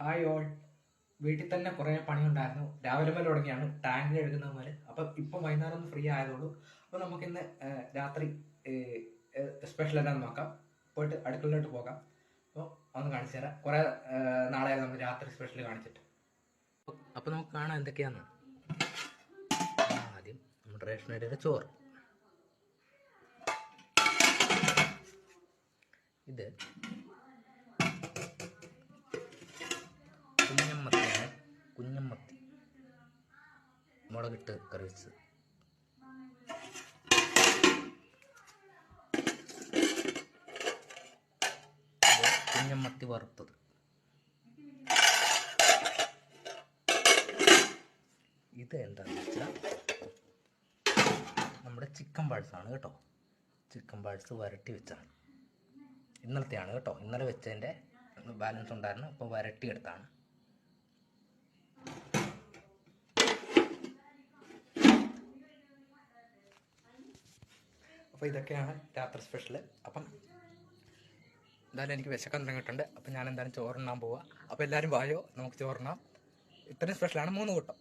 Hi all. വീട്ടിൽ തന്നെ കുറേ പണിയുണ്ടായിരുന്നു. രാവിലെ മുതൽ തുടങ്ങിയാണ് ടാങ്ക് കഴുകുന്നത് മുതൽ. അപ്പം ഇപ്പം വൈകുന്നേരം ഒന്ന് ഫ്രീ ആയതുള്ളൂ. അപ്പോൾ നമുക്കിന്ന് രാത്രി സ്പെഷ്യൽ എന്താണെന്ന് നോക്കാം. പോയിട്ട് അടുക്കളയിലോട്ട് പോകാം. അപ്പോൾ ഒന്ന് കാണിച്ചു തരാം. കുറേ നാളെയായി നമ്മൾ രാത്രി സ്പെഷ്യൽ കാണിച്ചിട്ട്. അപ്പോൾ നമുക്ക് കാണാം എന്തൊക്കെയാണെന്ന്. ആദ്യം നമ്മുടെ റേഷൻ അരിയുടെ ചോറ്. ഇത് കുഞ്ഞമ്മത്തിയാണ്. കുഞ്ഞമ്മത്തി മുളകിട്ട് കറി വെച്ചത്. കുഞ്ഞമ്മത്തി വറുത്തത്. ഇത് എന്താണെന്ന് വെച്ചാൽ നമ്മുടെ ചിക്കൻ പാഴ്സാണ് കേട്ടോ. ചിക്കൻ പാഴ്സ് വരട്ടി വെച്ചാണ്. ഇന്നലത്തെയാണ് കേട്ടോ. ഇന്നലെ വെച്ചതിൻ്റെ ബാലൻസ് ഉണ്ടായിരുന്നു. അപ്പോൾ വരട്ടിയെടുത്താണ്. അപ്പോൾ ഇതൊക്കെയാണ് രാത്രി സ്പെഷ്യൽ. അപ്പം എന്തായാലും എനിക്ക് വിശക്കാൻ തുടങ്ങിയിട്ടുണ്ട്. അപ്പം ഞാൻ എന്തായാലും ചോറുണ്ണാൻ പോവുക. അപ്പോൾ എല്ലാവരും വായോ, നമുക്ക് ചോറുണ്ണാം. ഇത്രയും സ്പെഷ്യലാണ് 3 കൂട്ടം.